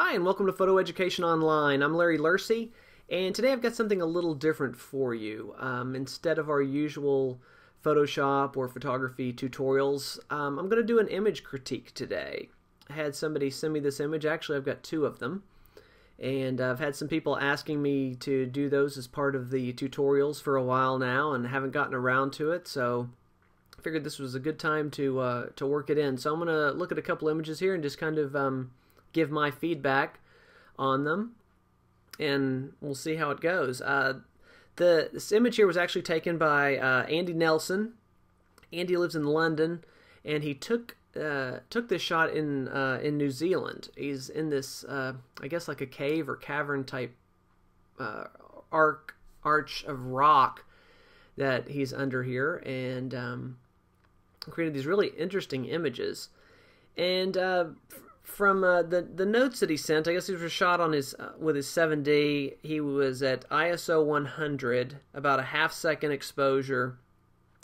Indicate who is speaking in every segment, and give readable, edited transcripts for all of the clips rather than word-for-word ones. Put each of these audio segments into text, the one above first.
Speaker 1: Hi, and welcome to Photo Education Online. I'm Larry Lursey, and today I've got something a little different for you. Instead of our usual Photoshop or photography tutorials, I'm going to do an image critique today. I had somebody send me this image. Actually, I've got two of them, and I've had some people asking me to do those as part of the tutorials for a while now, and haven't gotten around to it, so I figured this was a good time to work it in. So I'm going to look at a couple images here and just kind of give my feedback on them, and we'll see how it goes. This image here was actually taken by Andy Nelson. Andy lives in London, and he took this shot in New Zealand. He's in this, I guess, like a cave or cavern type arch of rock that he's under here, and created these really interesting images. And from the notes that he sent, I guess these were shot on his with his 7D. He was at ISO 100, about a half-second exposure.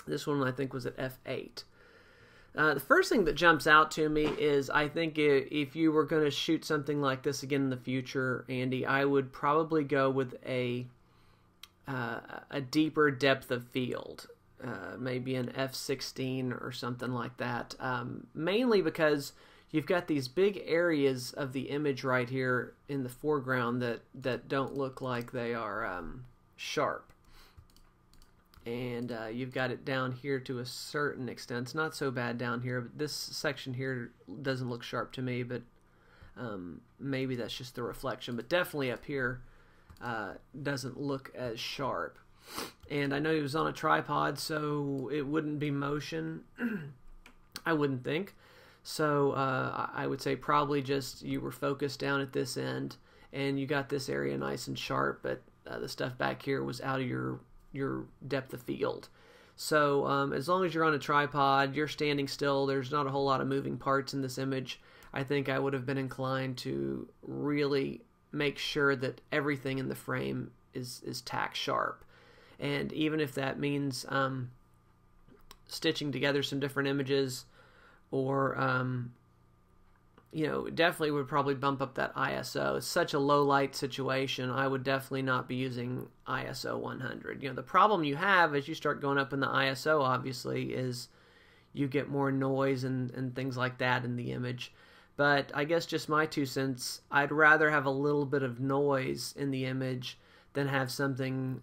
Speaker 1: This one I think was at f8. The first thing that jumps out to me is, I think if you were going to shoot something like this again in the future, Andy, I would probably go with a deeper depth of field, maybe an f16 or something like that. Mainly because you've got these big areas of the image right here in the foreground that don't look like they are sharp. And you've got it down here to a certain extent. It's not so bad down here, but this section here doesn't look sharp to me, but maybe that's just the reflection. But definitely up here doesn't look as sharp. And I know he was on a tripod, so it wouldn't be motion, I wouldn't think. So I would say probably just you were focused down at this end, and you got this area nice and sharp, but the stuff back here was out of your depth of field. So as long as you're on a tripod, you're standing still, there's not a whole lot of moving parts in this image, I think I would have been inclined to really make sure that everything in the frame is tack sharp. And even if that means stitching together some different images, or definitely would probably bump up that ISO. It's such a low light situation, I would definitely not be using ISO 100. The problem you have as you start going up in the ISO, obviously, is you get more noise and things like that in the image. But I guess just my 2 cents, I'd rather have a little bit of noise in the image than have something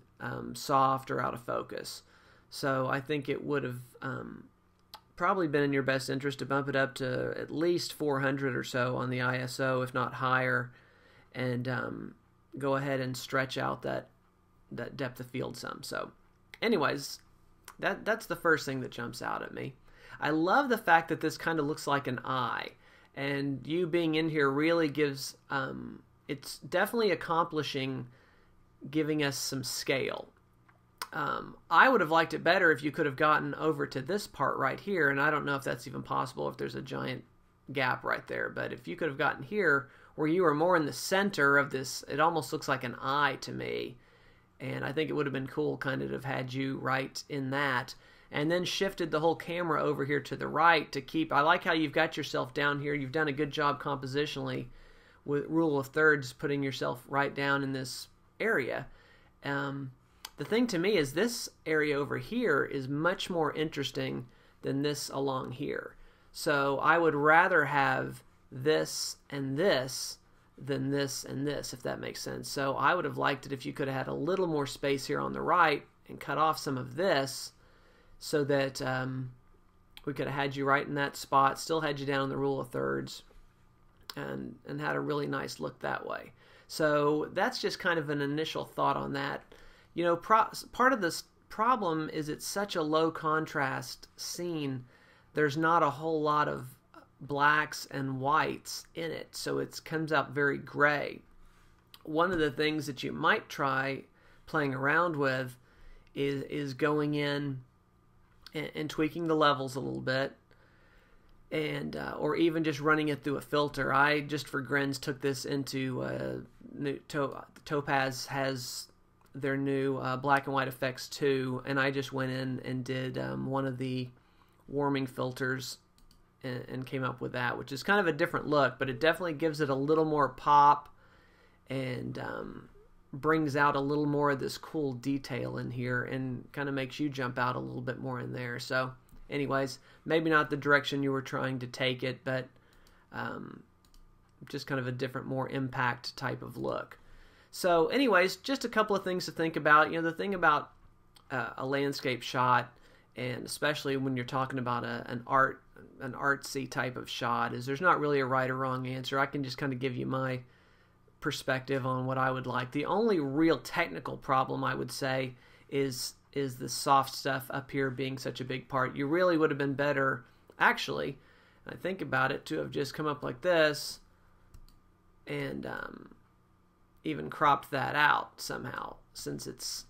Speaker 1: soft or out of focus. So I think it would have probably been in your best interest to bump it up to at least 400 or so on the ISO, if not higher, and go ahead and stretch out that depth of field some. So anyways, that's the first thing that jumps out at me. I love the fact that this kind of looks like an eye, and you being in here really gives, it's definitely accomplishing giving us some scale. I would have liked it better if you could have gotten over to this part right here, and I don't know if that's even possible if there's a giant gap right there, but if you could have gotten here where you were more in the center of this, it almost looks like an eye to me, and I think it would have been cool kind of to have had you right in that, and then shifted the whole camera over here to the right to keep, I like how you've got yourself down here, you've done a good job compositionally with rule of thirds, putting yourself right down in this area. The thing to me is this area over here is much more interesting than this along here. So I would rather have this and this than this and this, if that makes sense. So I would have liked it if you could have had a little more space here on the right and cut off some of this so that we could have had you right in that spot, still had you down in the rule of thirds, and had a really nice look that way. So that's just kind of an initial thought on that. Part of this problem is it's such a low contrast scene. There's not a whole lot of blacks and whites in it, so it comes out very gray. One of the things that you might try playing around with is going in and tweaking the levels a little bit, and or even just running it through a filter. I just for grins took this into Topaz has their new black and white effects 2, and I just went in and did one of the warming filters and came up with that, which is kind of a different look, but it definitely gives it a little more pop and brings out a little more of this cool detail in here and kind of makes you jump out a little bit more in there. So anyways, maybe not the direction you were trying to take it, but just kind of a different, more impact type of look. So anyways, just a couple of things to think about. You know, the thing about a landscape shot, and especially when you're talking about an artsy type of shot, is there's not really a right or wrong answer. I can just kind of give you my perspective on what I would like. The only real technical problem, I would say, is the soft stuff up here being such a big part. You really would have been better, actually, I think about it, to have just come up like this and even cropped that out somehow, since it's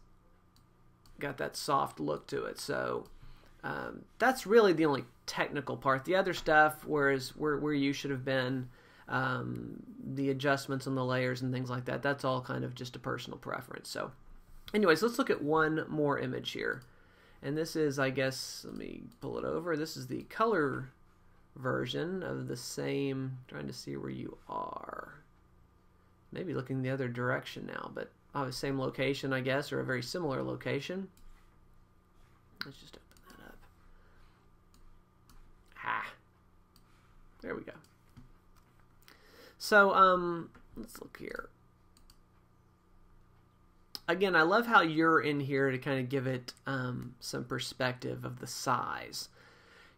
Speaker 1: got that soft look to it. So that's really the only technical part. The other stuff, where you should have been, the adjustments on the layers and things like that, that's all kind of just a personal preference. So anyways, let's look at one more image here. And this is, I guess, let me pull it over. This is the color version of the same, trying to see where you are. Maybe looking the other direction now, but the same location, I guess, or a very similar location. Let's just open that up. There we go. So, let's look here. Again, I love how you're in here to kind of give it some perspective of the size.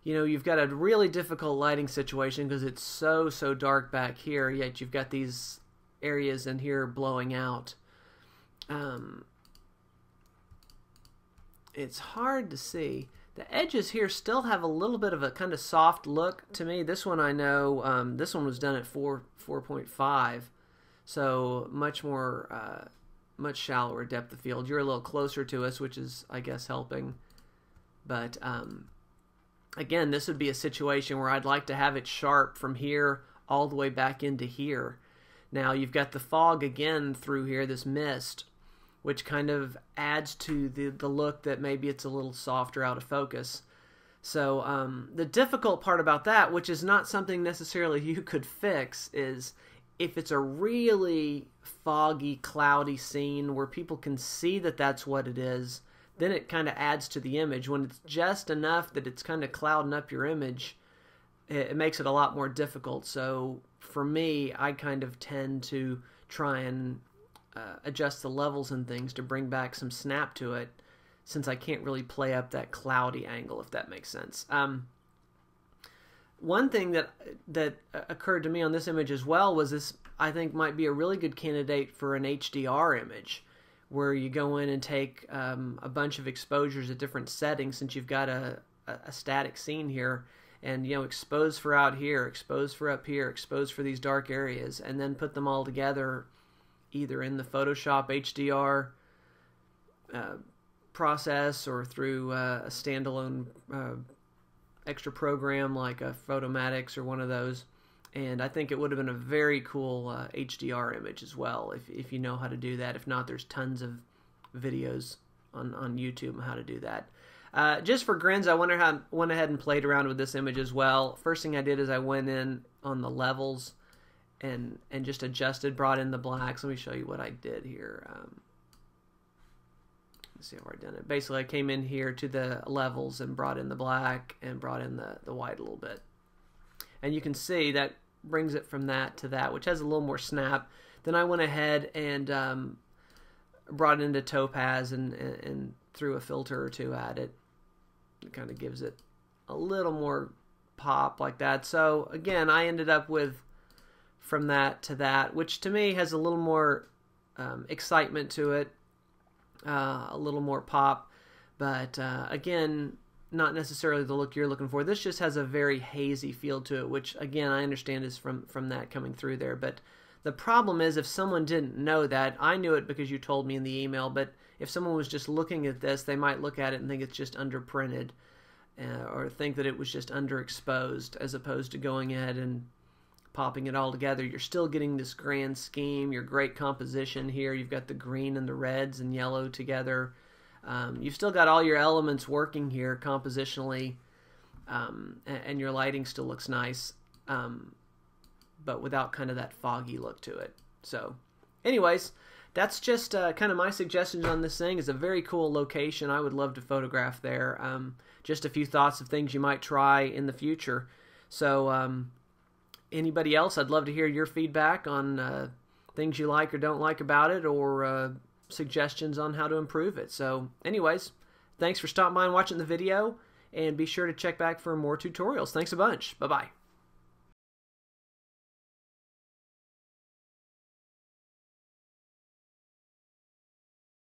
Speaker 1: You know, you've got a really difficult lighting situation because it's so dark back here, yet you've got these areas in here blowing out. It's hard to see. The edges here still have a little bit of a kind of soft look to me. This one I know, this one was done at 4.5, so much more, much shallower depth of field. You're a little closer to us, which is, I guess, helping. But again, this would be a situation where I'd like to have it sharp from here all the way back into here. Now you've got the fog again through here, this mist, which kind of adds to the look that maybe it's a little softer out of focus. So the difficult part about that, which is not something necessarily you could fix, is if it's a really foggy, cloudy scene where people can see that that's what it is, then it kind of adds to the image. When it's just enough that it's kind of clouding up your image, it makes it a lot more difficult. So for me, I kind of tend to try and adjust the levels and things to bring back some snap to it, since I can't really play up that cloudy angle, if that makes sense. One thing that occurred to me on this image as well was this, I think, might be a really good candidate for an HDR image, where you go in and take a bunch of exposures at different settings, since you've got a static scene here, and, you know, expose for out here, expose for up here, expose for these dark areas, and then put them all together either in the Photoshop HDR process or through a standalone extra program like a Photomatix or one of those. And I think it would have been a very cool HDR image as well, if you know how to do that. If not, there's tons of videos on YouTube on how to do that. Just for grins, I went ahead and played around with this image as well. First thing I did is I went in on the levels and just adjusted, brought in the blacks. Let me show you what I did here. Let's see how I done it. Basically, I came in here to the levels and brought in the black and brought in the white a little bit. And you can see that brings it from that to that, which has a little more snap. Then I went ahead and brought it into topaz and threw a filter or two at it. It kind of gives it a little more pop like that. So again, I ended up with from that to that, which to me has a little more excitement to it, a little more pop, but again, not necessarily the look you're looking for. This just has a very hazy feel to it, which again I understand is from that coming through there. But the problem is, if someone didn't know that, I knew it because you told me in the email, but if someone was just looking at this, they might look at it and think it's just underprinted, or think that it was just underexposed, as opposed to going ahead and popping it all together. You're still getting this grand scheme, your great composition here. You've got the green and the reds and yellow together. You've still got all your elements working here compositionally, and your lighting still looks nice, but without kind of that foggy look to it. So anyways, that's just kind of my suggestions on this thing. It's a very cool location. I would love to photograph there. Just a few thoughts of things you might try in the future. So anybody else, I'd love to hear your feedback on things you like or don't like about it, or suggestions on how to improve it. So anyways, thanks for stopping by and watching the video, and be sure to check back for more tutorials. Thanks a bunch. Bye-bye.